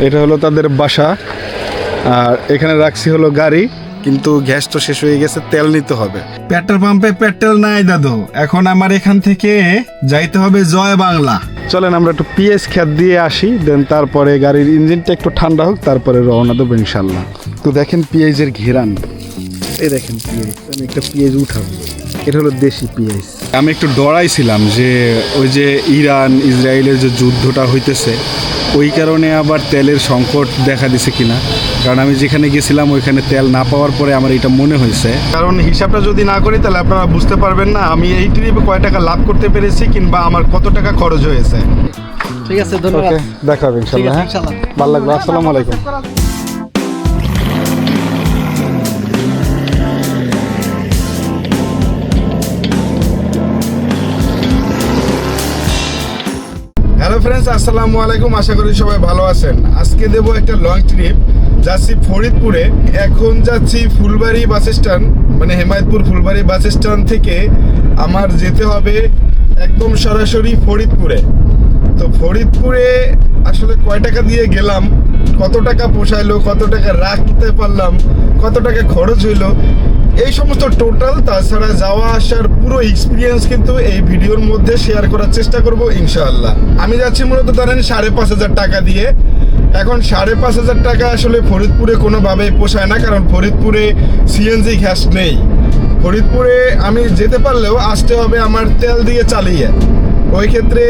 এটা হলো তাদের বাসা। আর এখানে রাখছি হলো গাড়ি, কিন্তু গ্যাস তো শেষ হয়ে গেছে, তেল নিতে হবে। পেট্রোল পাম্পে পেট্রোল নাই দাদু, এখন আমার এখান থেকে যাইতে হবে জয় বাংলা। চলেন আমরা একটু পিএস খ্যাত দিয়ে আসি, দেন তারপরে গাড়ির ইঞ্জিনটা একটু ঠান্ডা হোক, তারপরে রওনা দেবো ইনশাল্লাহ। তো দেখেন পিএইচের ঘেরান, এই দেখেন পিএইচ, আমি একটা পিএইচ উঠাবো। এটা হলো দেশি পিএইচ। আমি একটু ডরাইছিলাম যে ওই যে ইরান ইসরায়েলের যে যুদ্ধটা হইতেছে, ওই কারণে আবার তেলের সংকট দেখা দিছে কিনা, কারণ আমি যেখানে গেছিলাম ওইখানে তেল না পাওয়ার পরে আমার এটা মনে হয়েছে। কারণ হিসাবটা যদি না করি তাহলে আপনারা বুঝতে পারবেন না আমি এই ট্রিপে কয় টাকা লাভ করতে পেরেছি কিংবা আমার কত টাকা খরচ হয়েছে। ঠিক আছে, ধন্যবাদ। দেখা হবে ইনশাল্লাহ। হ্যাঁ, ভালো লাগলো। আসসালামু আলাইকুম। হ্যালো ফ্রেন্ডস, আসসালামু আলাইকুম। আশা করি সবাই ভালো আছেন। আজকে দেব একটা লং ট্রিপ, যাচ্ছি ফরিদপুরে। এখন যাচ্ছি ফুলবাড়ি বাস স্ট্যান্ড, মানে হেমায়তপুর ফুলবাড়ি বাস স্ট্যান্ড থেকে আমার যেতে হবে একদম সরাসরি ফরিদপুরে। তো ফরিদপুরে আসলে কয় টাকা দিয়ে গেলাম, কত টাকা পোষাইলো, কত টাকা রাখতে পারলাম, কত টাকা খরচ হইলো, এই সমস্ত টোটাল, তাছাড়া যাওয়া আসার পুরো এক্সপিরিয়েন্স কিন্তু এই ভিডিওর মধ্যে শেয়ার করার চেষ্টা করব ইনশাআল্লাহ। আমি যাচ্ছি মূলত ধরেন 5,500 টাকা দিয়ে। এখন 5,500 টাকা আসলে ফরিদপুরে কোনোভাবেই পোষায় না, কারণ ফরিদপুরে সিএনজি গ্যাস নেই। ফরিদপুরে আমি যেতে পারলেও আসতে হবে আমার তেল দিয়ে চালিয়ে, ওই ক্ষেত্রে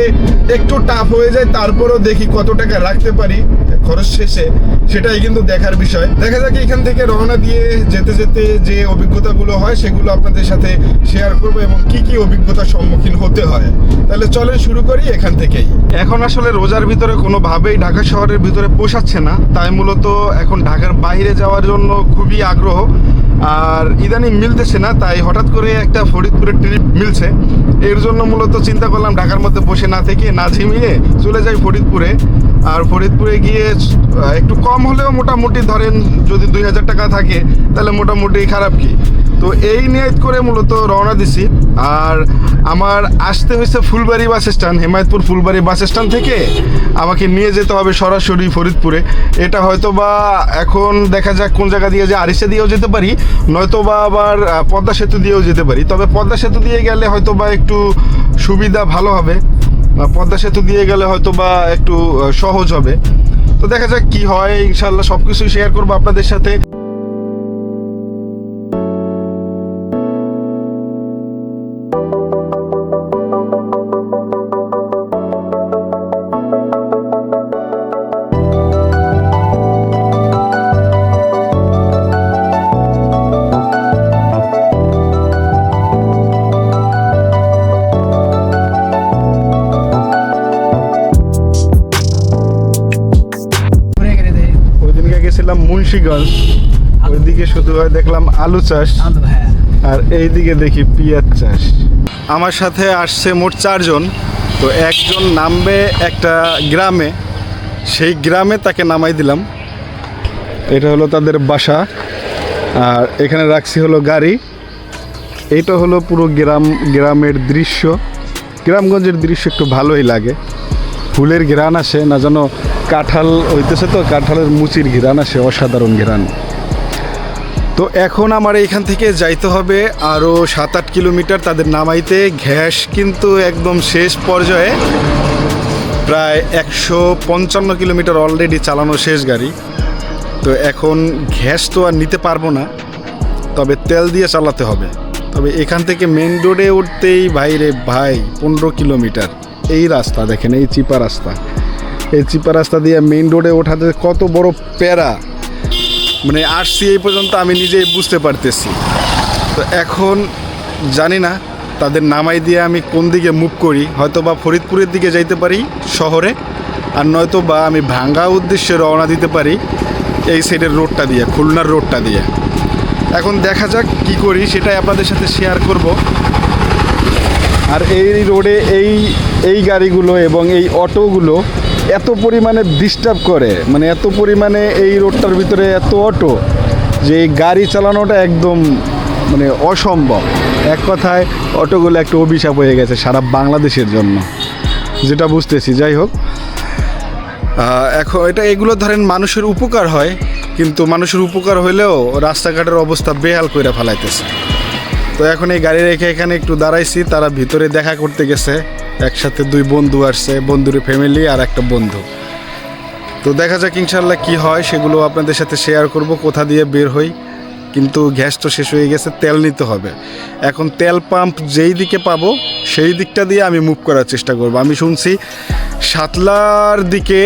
একটু টাফ হয়ে যায়। তারপরও দেখি কত টাকা রাখতে পারি খরচ শেষে, সেটাই কিন্তু দেখার বিষয়। দেখা যাক এখান থেকে রওনা দিয়ে যেতে যেতে যে অভিজ্ঞতাগুলো হয় সেগুলো আপনাদের সাথে শেয়ার করব এবং কি কি অভিজ্ঞতার সম্মুখীন হতে হয়। তাহলে চলেন শুরু করি এখান থেকেই। এখন আসলে রোজার ভিতরে কোনোভাবেই ঢাকা শহরের ভিতরে পোষাচ্ছে না, তাই মূলত এখন ঢাকার বাইরে যাওয়ার জন্য খুবই আগ্রহ, আর ইদানিং মিলতেছে না, তাই হঠাৎ করে একটা ফরিদপুরের ট্রিপ মিলছে। এর জন্য মূলত চিন্তা করলাম ঢাকার মধ্যে বসে না থেকে না ঝিমিয়ে চলে যাই ফরিদপুরে। আর ফরিদপুরে গিয়ে একটু কম হলেও মোটামুটি ধরেন যদি 2,000 টাকা থাকে তাহলে মোটামুটি খারাপ কি। তো এই নিয়ত করে মূলত রওনা দিছি। আর আমার আসতে হয়েছে Phulbari bus stand, Hemayetpur Phulbari bus stand থেকে আমাকে নিয়ে যেতে হবে সরাসরি ফরিদপুরে। এটা হয়তো বা এখন দেখা যাক কোন জায়গা দিয়ে যে আরিচা দিয়েও যেতে পারি, নয়তো বা আবার পদ্মা সেতু দিয়েও যেতে পারি। তবে পদ্মা সেতু দিয়ে গেলে হয়তো বা একটু সুবিধা ভালো হবে, পদ্মা সেতু দিয়ে গেলে হয়তো বা একটু সহজ হবে। তো দেখা যাক কি হয়, ইনশাল্লাহ সব কিছুই শেয়ার করবো আপনাদের সাথে। গেছিলাম মুন্সিগঞ্জ, ওইদিকে শুধু হয় দেখলাম আলু চাষ, আর এইদিকে দেখি পেঁয়াজ চাষ। আমার সাথে আসছে মোট 4 জন। তো একজন নামবে একটা গ্রামে, সেই গ্রামে তাকে নামাই দিলাম। এটা হলো তাদের বাসা, আর এখানে রাখছি হলো গাড়ি। এইটা হলো পুরো গ্রামের দৃশ্য। গ্রামগঞ্জের দৃশ্য একটু ভালোই লাগে, ফুলের ঘ্রাণ আসে, না যেন কাঁঠাল হইতেছে তো কাঁঠালের মুচির ঘ্রাণ আসে, অসাধারণ ঘ্রাণ। তো এখন আমার এইখান থেকে যাইতে হবে আরও 7-8 কিলোমিটার তাদের নামাইতে। গ্যাস কিন্তু একদম শেষ পর্যায়ে, প্রায় 155 কিলোমিটার অলরেডি চালানো শেষ গাড়ি। তো এখন গ্যাস তো আর নিতে পারবো না, তবে তেল দিয়ে চালাতে হবে। তবে এখান থেকে মেন রোডে উঠতেই ভাই রে ভাই 15 কিলোমিটার। এই রাস্তা দেখেন, এই চিপা রাস্তা, এই চিপা রাস্তা দিয়ে মেইন রোডে ওঠাতে কত বড় প্যারা, মানে আসছি এই পর্যন্ত আমি নিজেই বুঝতে পারতেছি। তো এখন জানি না তাদের নামাই দিয়ে আমি কোন দিকে মুভ করি, হয়তো বা ফরিদপুরের দিকে যাইতে পারি শহরে, আর নয়তো বা আমি ভাঙ্গা উদ্দেশ্যে রওনা দিতে পারি এই সাইডের রোডটা দিয়ে, খুলনার রোডটা দিয়ে। এখন দেখা যাক কি করি, সেটাই আপনাদের সাথে শেয়ার করব। আর এই রোডে এই গাড়িগুলো এবং এই অটোগুলো এত পরিমাণে ডিস্টার্ব করে, মানে এত পরিমাণে এই রোডটার ভিতরে এত অটো, যে এই গাড়ি চালানোটা একদম মানে অসম্ভব। এক কথায় অটোগুলো একটা অভিশাপ হয়ে গেছে সারা বাংলাদেশের জন্য, যেটা বুঝতেছি। যাই হোক, এখন এগুলো ধরেন মানুষের উপকার হয়, কিন্তু মানুষের উপকার হইলেও রাস্তাঘাটের অবস্থা বেহাল কইরা ফেলাইতেছে। তো এখন এই গাড়ি রেখে এখানে একটু দাঁড়াইছি, তারা ভিতরে দেখা করতে গেছে, একসাথে 2 বন্ধু আসছে, বন্ধুর ফ্যামিলি আর একটা বন্ধু। তো দেখা যাক ইনশাল্লাহ কি হয়, সেগুলো আপনাদের সাথে শেয়ার করব, কোথা দিয়ে বের হই। কিন্তু গ্যাস তো শেষ হয়ে গেছে, তেল নিতে হবে। এখন তেল পাম্প যেই দিকে পাবো সেই দিকটা দিয়ে আমি মুভ করার চেষ্টা করব। আমি শুনছি সাতলার দিকে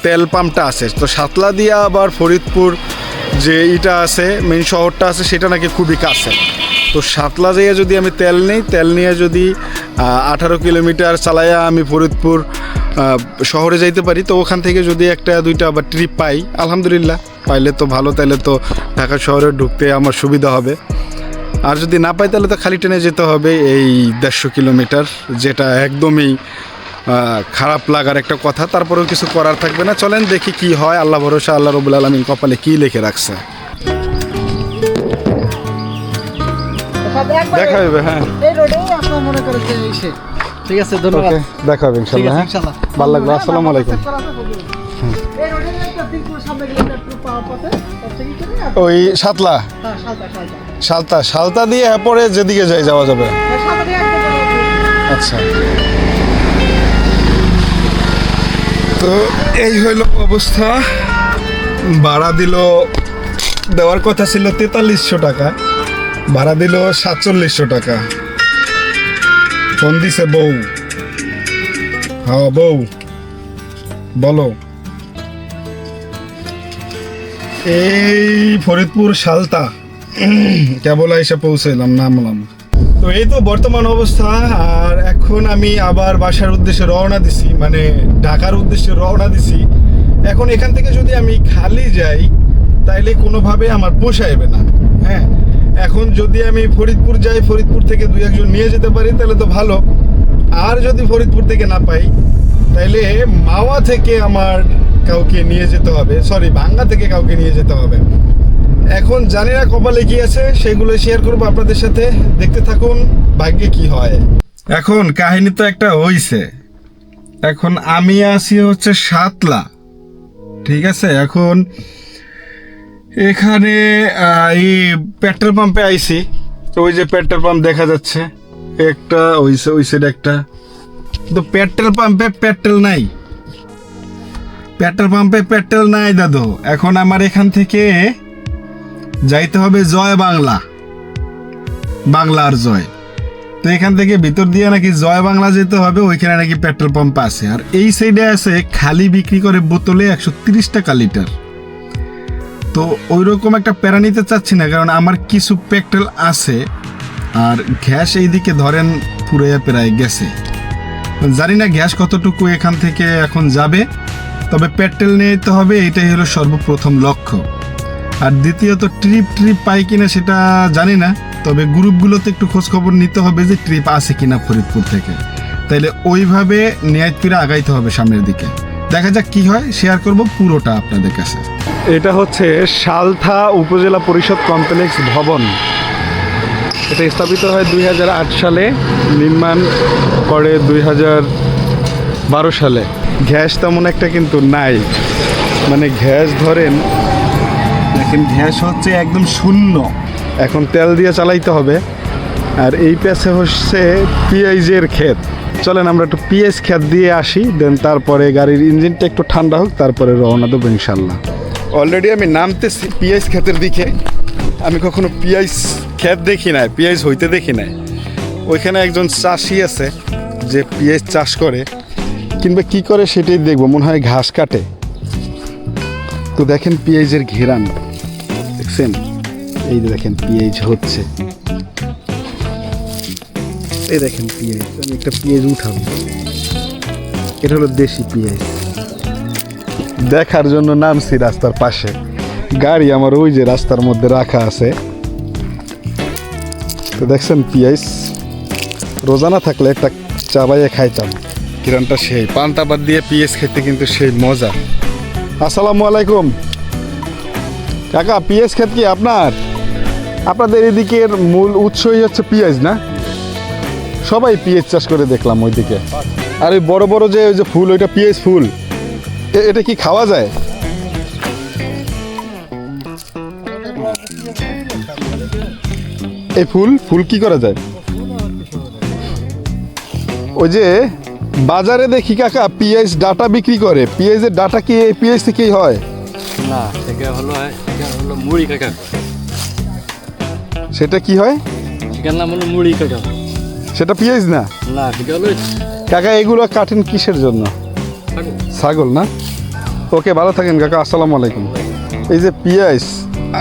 তেল পাম্পটা আছে, তো সাতলা দিয়ে আবার ফরিদপুর যে ইটা আছে, মেন শহরটা আছে, সেটা নাকি খুবই কাছে। তো সাতলা যেয়ে যদি আমি তেল নিই, তেল নিয়ে যদি 18 কিলোমিটার চালাইয়া আমি ফরিদপুর শহরে যাইতে পারি, তো ওখান থেকে যদি 1-2টা আবার ট্রিপ পাই, আলহামদুলিল্লাহ, পাইলে তো ভালো, তাইলে তো ঢাকা শহরে ঢুকতে আমার সুবিধা হবে। আর যদি না পাই তাহলে তো খালি ট্রেনে যেতে হবে এই 150 কিলোমিটার, যেটা একদমই খারাপ লাগার একটা কথা। তারপরেও কিছু করার থাকবে না। চলেন দেখি কি হয়, আল্লাহ ভরসা, আল্লাহ রবুল আলমিন কপালে কি লিখে রাখছে। দেখা হবে, হ্যাঁ, এই রোডে আপনার মনে করে যে এসে। ঠিক আছে, ধন্যবাদ। দেখা হবে ইনশাল্লাহ। হ্যাঁ, ইনশাআল্লাহ। ভালো লাগলো। আসসালামু আলাইকুম। এই রোডে একটা দিনপুর সামনে গেলে একটু পাওয়ার পথে তাতে কি করে? ওই সাতলা, হ্যাঁ, শালতা। সালতা দিয়ে পরে যেদিকে যাওয়া যাবে। শালতা দিয়ে একদম। আচ্ছা, তো এই হইল অবস্থা। ভাড়া দেওয়ার কথা ছিল 4300 টাকা, ভাড়া দিল 4700 টাকা। ফোন দিছে বউ। হ্যাঁ বউ, বলো। এই ফরিদপুর সালতা কেবল এসে পৌঁছাইলাম, নামলাম। তো এই তো বর্তমান অবস্থা। আর এখন আমি আবার বাসার উদ্দেশ্যে রওনা দিছি, মানে ঢাকার উদ্দেশ্যে রওনা দিছি। এখন এখান থেকে যদি আমি খালি যাই তাইলে কোনোভাবে আমার পোষাইবে না। হ্যাঁ, এখন যদি আমি ফরিদপুর যাই, ফরিদপুর থেকে 2-1জন নিয়ে যেতে পারি তাহলে তো ভালো। আর যদি ফরিদপুর থেকে না পাই তাইলে মাওয়া থেকে আমার কাউকে নিয়ে যেতে হবে, সরি ভাঙ্গা থেকে কাউকে নিয়ে যেতে হবে। এখন জানি না কপালে কি আছে, সেগুলো শেয়ার করবো আপনাদের সাথে, দেখতে থাকুন ভাগ্যে কি হয়। এখন কাহিনী তো একটা হইছে। এখন আমি আসি হচ্ছে সাতলা, ঠিক আছে। এখন এখানে এই পেট্রোল পাম্পে আইছি, তো ওই যে পেট্রোল পাম্প দেখা যাচ্ছে একটা, ওই সাইড একটা। তো পেট্রোল পাম্পে পেট্রোল নাই, পেট্রোল পাম্পে পেট্রোল নাই দাদু। এখন আমার এখান থেকে যাইতে হবে জয় বাংলা, বাংলার জয়। তো এখান থেকে ভিতর দিয়ে নাকি জয় বাংলা যেতে হবে, ওইখানে নাকি পেট্রোল পাম্প আছে। আর এই সাইডে আছে খালি বিক্রি করে বোতলে 130 টাকা লিটার। তো ওই রকম একটা প্যারা নিতে চাচ্ছি না, কারণ আমার কিছু পেট্রোল আছে আর গ্যাস এইদিকে ধরেন পুরাইয়া প্রায় গেছে। জানি না গ্যাস কতটুকু এখান থেকে এখন যাবে, তবে পেট্রোল নিতে হবে, এটাই হলো সর্বপ্রথম লক্ষ্য। আর দ্বিতীয়ত ট্রিপ পাই কিনা সেটা জানি না, তবে গ্রুপগুলোতে একটু খোঁজখবর নিতে হবে যে ট্রিপ আছে কিনা ফরিদপুর থেকে, তাইলে ওইভাবে নিয়াজপুরে আগাইতে হবে সামনের দিকে। দেখা যাক কি হয়, শেয়ার করব পুরোটা আপনাদের কাছে। এটা হচ্ছে সালথা উপজেলা পরিষদ কমপ্লেক্স ভবন। এটা স্থাপিত হয় 2008 সালে, নির্মাণ করে 2012 সালে। গ্যাস তেমন একটা কিন্তু নাই, মানে গ্যাস ধরেন দেখেন, গ্যাস হচ্ছে একদম শূন্য। এখন তেল দিয়ে চালাইতে হবে। আর এই পাশে হচ্ছে পিঁয়াজের ক্ষেত। চলেন আমরা একটু পিঁয়াজ ক্ষেত দিয়ে আসি, দেন তারপরে গাড়ির ইঞ্জিনটা একটু ঠান্ডা হোক, তারপরে রওনা দেবো ইনশাল্লাহ। অলরেডি আমি নামতেছি পিঁয়াজ ক্ষেতের দিকে। আমি কখনো পিঁয়াজ ক্ষেত দেখি নাই, পিঁয়াজ হইতে দেখি নাই। ওইখানে একজন চাষি আছে যে পিঁয়াজ চাষ করে, কিংবা কি করে সেটাই দেখবো, মনে হয় ঘাস কাটে। তো দেখেন পিঁয়াজের ঘেরান দেখছেন, এই দেখেন পিঁয়াজ হচ্ছে, এই দেখেন পিঁয়াজ। আমি একটা পিঁয়াজ উঠাবো, এটা হলো দেশি পিঁয়াজ। দেখার জন্য নামছি রাস্তার পাশে, গাড়ি আমার ওই যে রাস্তার মধ্যে রাখা আছে। তো দেখছেন পিঁয়াজ, রোজানা থাকলে একটা চাবাইয়ে খাইতাম, কিরণটা সেই পান্তা বাদ দিয়ে পিঁয়াজ খেতে কিন্তু সেই মজা। আসসালামু আলাইকুম কাকা, পিঁয়াজ ক্ষেত কি আপনাদের এদিকের মূল উৎসই হচ্ছে পিঁয়াজ না? সবাই পিঁয়াজ চাষ করে দেখলাম ওইদিকে। আর ওই বড় বড় যে ওই যে ফুল, ওইটা পিঁয়াজ ফুল, এটা কি খাওয়া যায়? এই ফুল ফুল কি করা যায়? ওই যে বাজারে দেখি কাকা পিএইচ ডাটা বিক্রি করে, পিএইচের ডাটা কি এই পিএইচ থেকেই হয়? না, এটা হলো মুড়ি কাকা। সেটা কি হয়? সেটার নাম হলো মুড়ি কাকা। সেটা পিএইচ না না, সেটা হলো কাকা। এগুলো কাটেন কিসের জন্য? ছাগল না? ওকে, ভালো থাকেন কাকা, আসসালামু আলাইকুম। এই যে পিএইচ,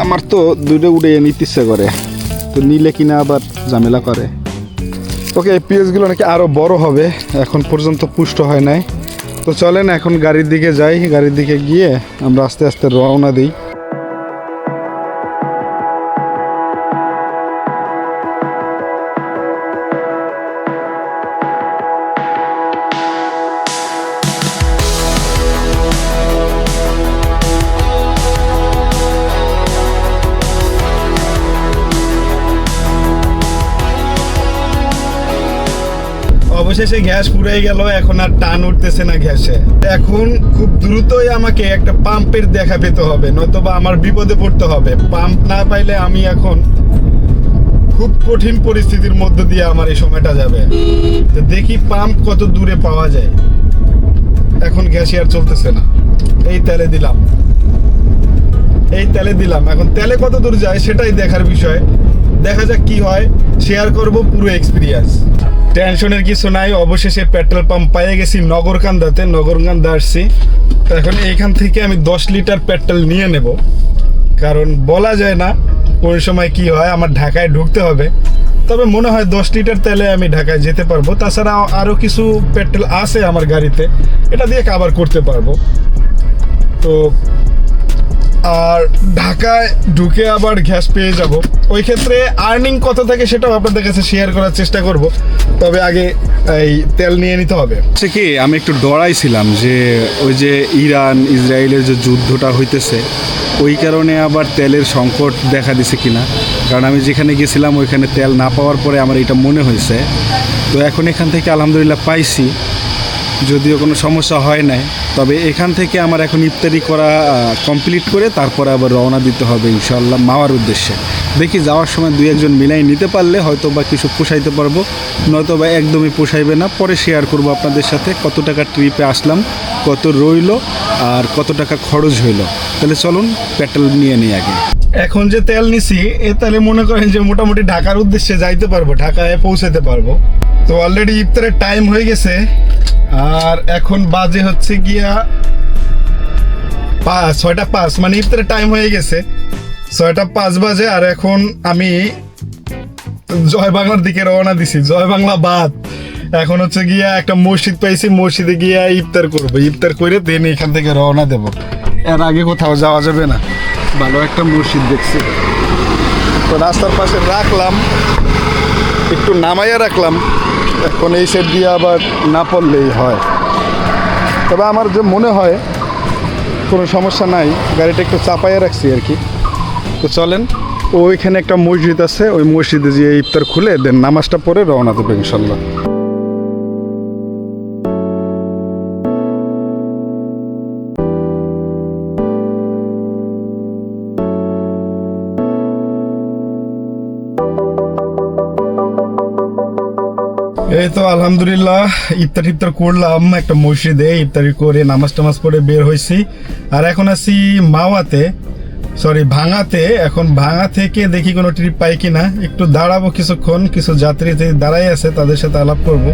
আমার তো দুটো উড়ে নিতে ইচ্ছে করে, তো নিলে কিনা আবার ঝামেলা করে। ওকে, এই পিএইচগুলো নাকি আরও বড় হবে, এখন পর্যন্ত পুষ্ট হয় নাই। তো চলেন এখন গাড়ির দিকে যাই, গাড়ির দিকে গিয়ে আমরা আস্তে আস্তে রওনা দিই। অবশেষে গ্যাস ফুরিয়ে গেল, এখন আর টান উঠতেছে না গ্যাসে। এখন খুব দ্রুতই আমাকে একটা পাম্পের দেখা পেতে হবে, নয়তোবা আমার বিপদে পড়তে হবে। পাম্প না পাইলে আমি এখন খুব কঠিন পরিস্থিতির মধ্য দিয়ে আমার এই সময়টা যাবে। তো দেখি পাম্প কত দূরে পাওয়া যায়। এখন গ্যাসই আর চলতেছে না, এই তেলে দিলাম, এখন তেলে কত দূর যায় সেটাই দেখার বিষয়। দেখা যাক কি হয়, শেয়ার করব পুরো এক্সপিরিয়েন্স। টেনশনের কিছু নাই, অবশেষে পেট্রোল পাম্প পেয়ে গেছি নগরকান্দাতে। নগরকান্দা আসছি, তো এখন এইখান থেকে আমি 10 লিটার পেট্রোল নিয়ে নেব, কারণ বলা যায় না কোন সময় কি হয়। আমার ঢাকায় ঢুকতে হবে, তবে মনে হয় 10 লিটার তেলে আমি ঢাকায় যেতে পারবো। তাছাড়া আরও কিছু পেট্রোল আছে আমার গাড়িতে, এটা দিয়ে কাভার করতে পারবো। তো আর ঢাকায় ঢুকে আবার গ্যাস পেয়ে যাব, ওই ক্ষেত্রে আর্নিং কত থাকে সেটাও আপনাদের কাছে শেয়ার করার চেষ্টা করব। তবে আগে এই তেল নিয়ে নিতে হবে। সে কি, আমি একটু ডরাইছিলাম যে ওই যে ইরান ইসরায়েলের যে যুদ্ধটা হইতেছে, ওই কারণে আবার তেলের সংকট দেখা দিছে কিনা। কারণ আমি যেখানে গেছিলাম ওইখানে তেল না পাওয়ার পরে আমার এটা মনে হয়েছে। তো এখন এখান থেকে আলহামদুলিল্লাহ পাইছি, যদিও কোনো সমস্যা হয় নাই। তবে এখান থেকে আমার এখন ইফতারি করা কমপ্লিট করে তারপরে আবার রওনা দিতে হবে ইনশাআল্লাহ মাওয়ার উদ্দেশ্যে। দেখি যাওয়ার সময় 2-1 মিলাই নিতে পারলে হয়তো বা কিছু পোষাইতে পারবো, নয়তো বা একদমই পোষাইবে না। পরে শেয়ার করব আপনাদের সাথে কত টাকা ট্রিপে আসলাম, কত রইলো আর কত টাকা খরচ হইলো। তাহলে চলুন পেট্রোল নিয়ে নিই আগে। এখন যে তেল নিছি এ তাহলে মনে করেন যে মোটামুটি ঢাকার উদ্দেশ্যে যাইতে পারবো, ঢাকায় পৌঁছাতে পারবো। তো অলরেডি ইফতারের টাইম হয়ে গেছে, আর এখন বাজে হচ্ছে গিয়া 6:05, মানে ইফতারের টাইম হয়ে গেছে। 6:05 বাজে, আর এখন আমি জয় বাংলার দিকে রওনা দিছি। জয় বাংলা বাদ, এখন হচ্ছে গিয়া একটা মসজিদ পাইছি, মসজিদে গিয়া ইফতার করবো। ইফতার করে দেন এখান থেকে রওনা দেব। এর আগে কোথাও যাওয়া যাবে না, ভালো একটা মসজিদ দেখছি, তো রাস্তার পাশে রাখলাম, একটু নামাইয়া রাখলাম। এখন এই সাইড দিয়ে আবার না পড়লেই হয়। তবে আমার যে মনে হয় কোনো সমস্যা নাই, গাড়িটা একটু চাপাইয়া রাখছি আর কি। তো চলেন, ওইখানে একটা মসজিদ আছে, ওই মসজিদে গিয়ে ইফতার খুলে দেন নামাজটা পড়ে রওনা দেবো ইনশাল্লাহ। এই তো আলহামদুলিল্লাহ ইফতার করলাম একটা মসজিদে, ইফতারি করে নামাজ টামাজ পড়ে বের হয়েছি। আর এখন আছি ভাঙাতে। এখন ভাঙা থেকে দেখি কোনো ট্রিপ পাই কিনা, একটু দাঁড়াবো কিছুক্ষণ, কিছু যাত্রী দাঁড়াই আছে তাদের সাথে আলাপ করব।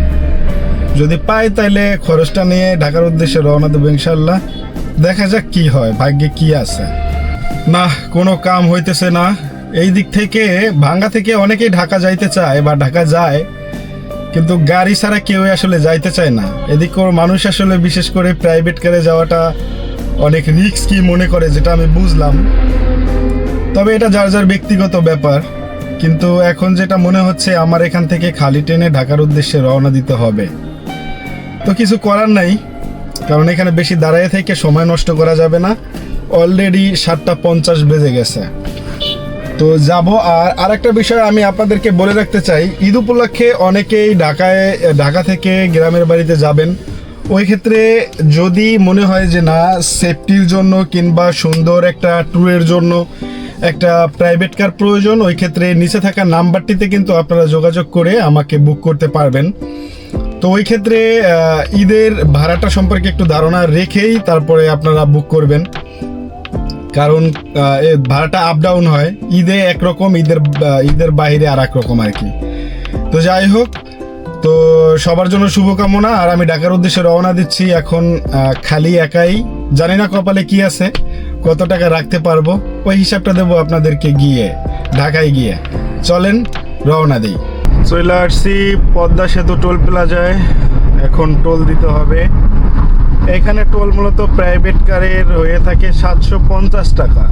যদি পাই তাইলে খরচটা নিয়ে ঢাকার উদ্দেশ্যে রওনা দেবো ইনশাল্লাহ। দেখা যাক কি হয়, ভাগ্যে কি আছে। না, কোনো কাম হইতেছে না। এই দিক থেকে ভাঙা থেকে অনেকেই ঢাকা যাইতে চায় বা ঢাকা যায়, কিন্তু গাড়ি ছাড়া কেউই আসলে যাইতে চায় না। এদিকে মানুষ আসলে বিশেষ করে প্রাইভেট কারে যাওয়াটা অনেক রিস্কি মনে করে, যেটা আমি বুঝলাম। তবে এটা যার যার ব্যক্তিগত ব্যাপার। কিন্তু এখন যেটা মনে হচ্ছে আমার এখান থেকে খালি ট্রেনে ঢাকার উদ্দেশ্যে রওনা দিতে হবে। তো কিছু করার নাই, কারণ এখানে বেশি দাঁড়ায় থেকে সময় নষ্ট করা যাবে না। অলরেডি 7:50 বেজে গেছে, তো যাব। আর আরেকটা বিষয় আমি আপনাদেরকে বলে রাখতে চাই, ঈদ উপলক্ষে অনেকেই ঢাকা থেকে গ্রামের বাড়িতে যাবেন, ওই ক্ষেত্রে যদি মনে হয় যে না সেফটির জন্য কিংবা সুন্দর একটা ট্যুরের জন্য একটা প্রাইভেট কার প্রয়োজন, ওই ক্ষেত্রে নিচে থাকা নাম্বারটিতে কিন্তু আপনারা যোগাযোগ করে আমাকে বুক করতে পারবেন। তো ওই ক্ষেত্রে ঈদের ভাড়াটা সম্পর্কে একটু ধারণা রেখেই তারপরে আপনারা বুক করবেন, কারণ ভাড়াটা আপ ডাউন হয়। ঈদে একরকম, ঈদের বাইরে আর এক রকম আর কি। তো যাই হোক, তো সবার জন্য শুভকামনা। আর আমি ঢাকার উদ্দেশ্যে রওনা দিচ্ছি এখন। খালি একাই, জানি না কপালে কি আছে, কত টাকা রাখতে পারবো, ওই হিসাবটা দেবো আপনাদেরকে গিয়ে, ঢাকায় গিয়ে। চলেন রওনা দিই। চলে আসছি পদ্মা সেতু টোল প্লাজায়। এখন টোল দিতে হবে। এখানে টোল মূলত প্রাইভেট কারের হয়ে থাকে 750 টাকা।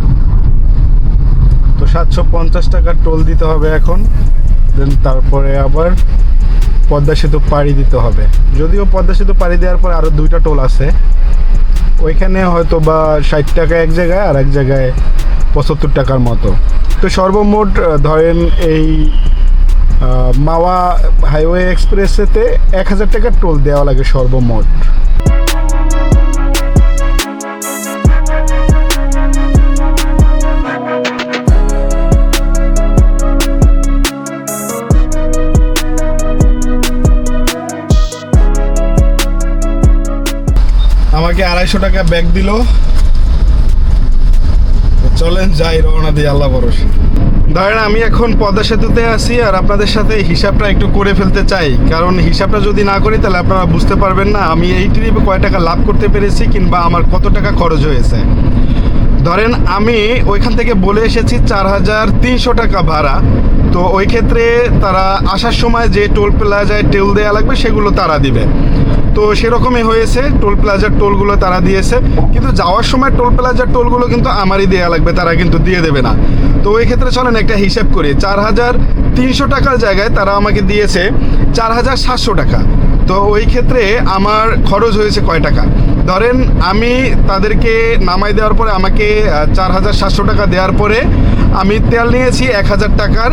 তো 750 টাকার টোল দিতে হবে এখন। দেন তারপরে আবার পদ্মা সেতু পাড়ি দিতে হবে। যদিও পদ্মা সেতু পাড়ি দেওয়ার পর আরও 2টা টোল আছে, ওইখানে হয়তো বা 60 টাকা এক জায়গায় আর এক জায়গায় 75 টাকার মতো। তো সর্বমোট ধরেন এই মাওয়া হাইওয়ে এক্সপ্রেসেতে 1000 টাকার টোল দেওয়া লাগে সর্বমোট। আমাকে 250 টাকা ব্যাগ দিল। চলেন যাই, রওনা দিই আল্লাহ ভরসা। ধরেন আমি এখন পদ্মা সেতুতে আছি আর আপনাদের সাথে হিসাবটা একটু করে ফেলতে চাই, কারণ হিসাবটা যদি না করি তাহলে আপনারা বুঝতে পারবেন না আমি এই ট্রিপে কয় টাকা লাভ করতে পেরেছি কিংবা আমার কত টাকা খরচ হয়েছে। ধরেন আমি ওইখান থেকে বলে এসেছি 4300 টাকা ভাড়া। তো ওই ক্ষেত্রে তারা আসার সময় যে টোল প্লাজায় টোল দেওয়া লাগবে সেগুলো তারা দিবে। তো সেরকমই হয়েছে, টোল প্লাজার টোলগুলো তারা দিয়েছে, কিন্তু যাওয়ার সময় টোল প্লাজার টোলগুলো কিন্তু আমারই দেওয়া লাগবে, তারা কিন্তু দিয়ে দেবে না। তো ওই ক্ষেত্রে চলেন একটা হিসাব করি। 4300 টাকার জায়গায় তারা আমাকে দিয়েছে 4700 টাকা। তো ওই ক্ষেত্রে আমার খরচ হয়েছে কয় টাকা? ধরেন আমি তাদেরকে নামাই দেওয়ার পরে আমাকে 4700 টাকা দেওয়ার পরে আমি তেল নিয়েছি 1000 টাকার,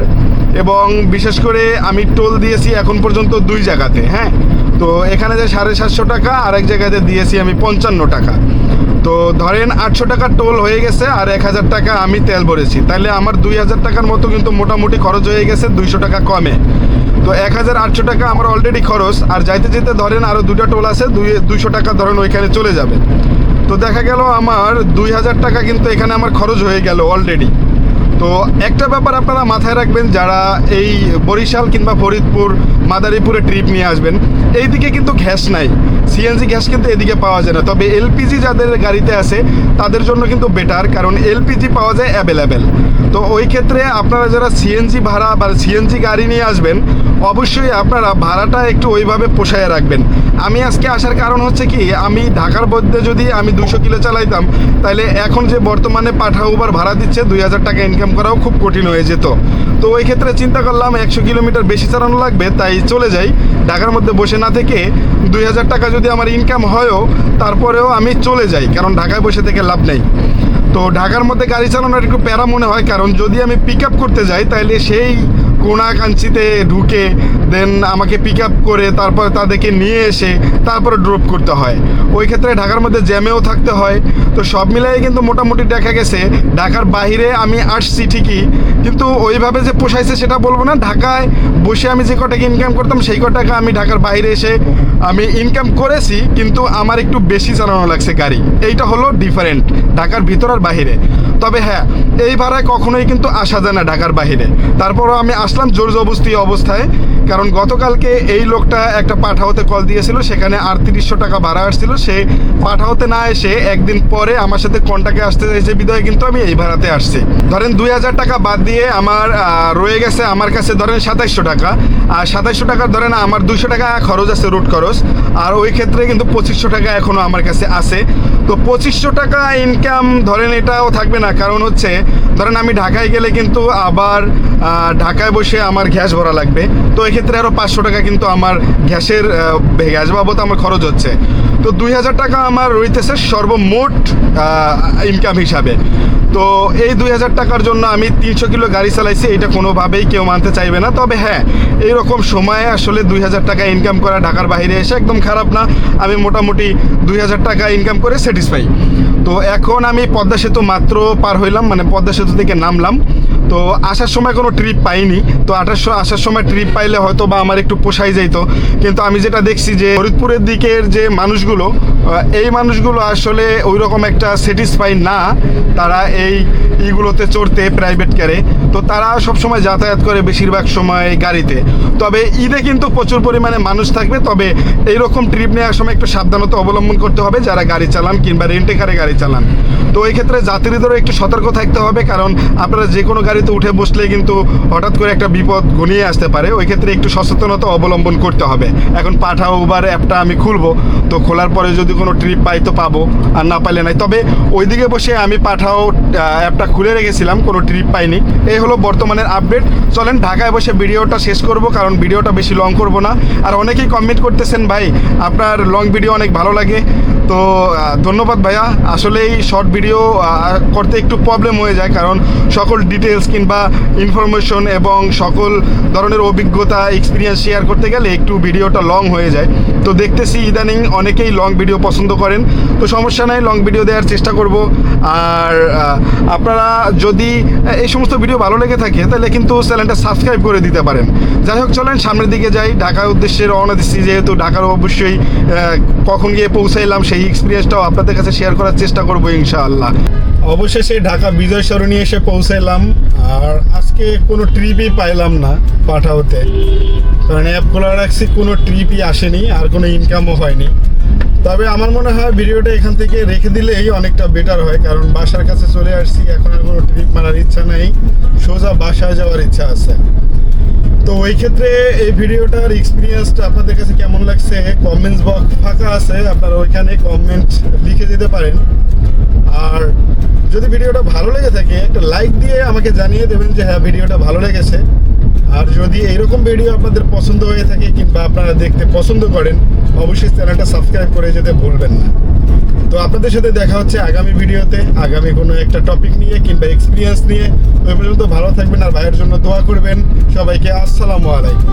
এবং বিশেষ করে আমি টোল দিয়েছি এখন পর্যন্ত 2 জায়গাতে। হ্যাঁ, তো এখানে যে 750 টাকা, আর এক জায়গাতে দিয়েছি আমি 55 টাকা। তো ধরেন 800 টাকার টোল হয়ে গেছে আর 1000 টাকা আমি তেল ভরেছি, তাহলে আমার 2000 টাকার মতো কিন্তু মোটামুটি খরচ হয়ে গেছে 200 টাকা কমে। তো 1800 টাকা আমার অলরেডি খরচ, আর যাইতে যেতে ধরেন আরও 2টা টোল আছে, 200 টাকা ধরেন ওইখানে চলে যাবে। তো দেখা গেল আমার 2000 টাকা কিন্তু এখানে আমার খরচ হয়ে গেল অলরেডি। তো একটা ব্যাপার আপনারা মাথায় রাখবেন, যারা এই বরিশাল কিংবা ফরিদপুর মাদারীপুরে ট্রিপ নিয়ে আসবেন, এইদিকে কিন্তু গ্যাস নাই, সিএনজি গ্যাস কিন্তু এদিকে পাওয়া যায় না। তবে এলপিজি যাদের গাড়িতে আছে তাদের জন্য কিন্তু বেটার, কারণ এলপিজি পাওয়া যায় অ্যাভেলেবেল। তো ওই ক্ষেত্রে আপনারা যারা সিএনজি ভাড়া বা সিএনজি গাড়ি নিয়ে আসবেন, অবশ্যই আপনারা ভাড়াটা একটু ওইভাবে পোষায় রাখবেন। আমি আজকে আসার কারণ হচ্ছে কি, আমি ঢাকার মধ্যে যদি আমি 200 কিলো চালাইতাম, তাহলে এখন যে বর্তমানে পাঠা উবার ভাড়া দিচ্ছে 2000 টাকা ইনকাম করাও খুব কঠিন হয়ে যেত। তো ওই ক্ষেত্রে চিন্তা করলাম 100 কিলোমিটার বেশি চালানো লাগবে, তাই চলে যাই। ঢাকার মধ্যে বসে না থেকে 2000 টাকা যদি আমার ইনকাম হয়ও, তারপরেও আমি চলে যাই, কারণ ঢাকায় বসে থেকে লাভ নেই। তো ঢাকার মধ্যে গাড়ি চালানোর একটু প্যারা মনে হয়, কারণ যদি আমি পিক আপ করতে যাই তাহলে সেই কোনাকাঞ্চিতে ঢুকে দেন আমাকে পিক আপ করে তারপর তাদেরকে নিয়ে এসে তারপরে ড্রপ করতে হয়। ওই ক্ষেত্রে ঢাকার মধ্যে জ্যামেও থাকতে হয়। তো সব মিলাই কিন্তু মোটামুটি দেখা গেছে ঢাকার বাইরে আমি আসছি ঠিকই, কিন্তু ওইভাবে যে পোষাইছে সেটা বলবো না। ঢাকায় বসে আমি যে কটাকা ইনকাম করতাম সেই কটাকা আমি ঢাকার বাইরে এসে আমি ইনকাম করেছি, কিন্তু আমার একটু বেশি চালানো লাগছে গাড়ি। এইটা হলো ডিফারেন্ট ঢাকার ভিতর আর বাহিরে। তবে হ্যাঁ, এই ভাড়ায় কখনোই কিন্তু আসা যায় না ঢাকার বাহিরে। তারপরও আমি আসলাম জোর জবরদস্তি অবস্থায়, কারণ গতকালকে এই লোকটা একটা পাঠাওতে কল দিয়েছিল, সেখানে 3800 টাকা ভাড়া আসছিল। সে পাঠাওতে না এসে একদিন পরে আমার সাথে কন্টাক্টে আসতে চাইছে বিধায় কিন্তু আমি এই ভাড়াতে আসছি। ধরেন 2000 টাকা বাদ দিয়ে আমার রয়ে গেছে আমার কাছে ধরেন 2700 টাকা। আর 2700 টাকার ধরেন আমার 200 টাকা খরচ আছে, রুট খরচ। আর ওই ক্ষেত্রে কিন্তু 2500 টাকা এখনও আমার কাছে আছে। তো 2500 টাকা ইনকাম ধরেন এটাও থাকবে না, কারণ হচ্ছে ধরেন আমি ঢাকায় গেলে কিন্তু আবার ঢাকায় বসে আমার গ্যাস ভরা লাগবে। তো ক্ষেত্রে আরও 500 টাকা কিন্তু আমার গ্যাসের গ্যাস বাবদ আমার খরচ হচ্ছে। তো 2000 টাকা আমার রইতেছে সর্বমোট ইনকাম হিসাবে। তো এই 2000 টাকার জন্য আমি 300 কিলো গাড়ি চালাইছি, এটা কোনোভাবেই কেউ মানতে চাইবে না। তবে হ্যাঁ, এইরকম সময়ে আসলে 2000 টাকা ইনকাম করা ঢাকার বাইরে এসে একদম খারাপ না। আমি মোটামুটি 2000 টাকা ইনকাম করে স্যাটিসফাই। তো এখন আমি পদ্মা সেতু মাত্র পার হইলাম, মানে পদ্মা সেতু থেকে নামলাম। তো আসার সময় কোনো ট্রিপ পাইনি। তো আসার সময় ট্রিপ পাইলে হয়তো বা আমার একটু পোষাই যেত, কিন্তু আমি যেটা দেখছি যে ফরিদপুরের দিকের যে মানুষগুলো, এই মানুষগুলো আসলে ওই রকম একটা স্যাটিসফাই না তারা এইগুলোতে চড়তে প্রাইভেট কারে। তো তারা সবসময় যাতায়াত করে বেশিরভাগ সময় গাড়িতে। তবে ঈদে কিন্তু প্রচুর পরিমাণে মানুষ থাকবে। তবে এইরকম ট্রিপ নেওয়ার সময় একটু সাবধানতা অবলম্বন করতে হবে যারা গাড়ি চালান কিংবা রেন্টে কারে গাড়ি চালান। তো এই ক্ষেত্রে যাত্রীদেরও একটু সতর্ক থাকতে হবে, কারণ আপনারা যে কোনো গাড়িতে উঠে বসলে কিন্তু হঠাৎ করে একটা বিপদ ঘনিয়ে আসতে পারে। ওই ক্ষেত্রে একটু সচেতনতা অবলম্বন করতে হবে। এখন পাঠাও উবার অ্যাপটা আমি খুলবো, তো খোলার পরে যদি কোনো ট্রিপ পাই তো পাবো, আর না পাইলে নাই। তবে ওইদিকে বসে আমি পাঠাও অ্যাপটা খুলে রেখেছিলাম, কোনো ট্রিপ পাইনি। এই হলো বর্তমানের আপডেট। চলেন ঢাকায় বসে ভিডিওটা শেষ করব, কারণ ভিডিওটা বেশি লং করব না। আর অনেকেই কমেন্ট করতেছেন ভাই আপনার লং ভিডিও অনেক ভালো লাগে। তো ধন্যবাদ ভাইয়া। আসলে এই শর্ট ভিডিও করতে একটু প্রবলেম হয়ে যায়, কারণ সকল ডিটেলস কিংবা ইনফরমেশন এবং সকল ধরনের অভিজ্ঞতা এক্সপিরিয়েন্স শেয়ার করতে গেলে একটু ভিডিওটা লং হয়ে যায়। তো দেখতেছি ইদানিং অনেকেই লং ভিডিও পছন্দ করেন, তো সমস্যা নাই, লং ভিডিও দেওয়ার চেষ্টা করব। আর আপনারা যদি এই সমস্ত ভিডিও ভালো লেগে থাকে তাহলে কিন্তু চ্যানেলটা সাবস্ক্রাইব করে দিতে পারেন। যাই হোক, চলেন সামনের দিকে যাই। ঢাকার উদ্দেশ্যে রওনা দিচ্ছি, যেহেতু ঢাকার অবশ্যই কখন গিয়ে পৌঁছাইলাম সেই এক্সপিরিয়েন্সটাও আপনাদের কাছে শেয়ার করার চেষ্টা করবো ইনশাআল্লাহ। অবশেষে ঢাকা বিজয় সরণি এসে পৌঁছাইলাম। আর আজকে কোনো ট্রিপই পাইলাম না পাঠাওতে, কারণ অ্যাপ খোলা রাখছি, কোনো ট্রিপই আসেনি আর কোনো ইনকামও হয়নি। তবে আমার মনে হয় ভিডিওটা এখান থেকে রেখে দিলেই অনেকটা বেটার হয়, কারণ বাসার কাছে চলে আসছি, এখন আর কোনো ট্রিপ মারার ইচ্ছা নেই, সোজা বাসায় যাওয়ার ইচ্ছা আছে। তো ওই ক্ষেত্রে এই ভিডিওটার এক্সপিরিয়েন্সটা আপনাদের কাছে কেমন লাগছে, কমেন্টস বক্স ফাঁকা আছে, আপনারা ওইখানে কমেন্ট লিখে দিতে পারেন। আর যদি ভিডিওটা ভালো লেগে থাকে একটা লাইক দিয়ে আমাকে জানিয়ে দেবেন যে হ্যাঁ ভিডিওটা ভালো লেগেছে। আর যদি এইরকম ভিডিও আপনাদের পছন্দ হয়ে থাকে কিংবা আপনারা দেখতে পছন্দ করেন, অবশ্যই চ্যানেলটা সাবস্ক্রাইব করে যেতে ভুলবেন না। তো আপনাদের সাথে দেখা হচ্ছে আগামী ভিডিওতে, আগামী কোনো একটা টপিক নিয়ে কিংবা এক্সপিরিয়েন্স নিয়ে। ওই পর্যন্ত ভালো থাকবেন আর ভাইয়ের জন্য দোয়া করবেন। সবাইকে আসসালামু আলাইকুম।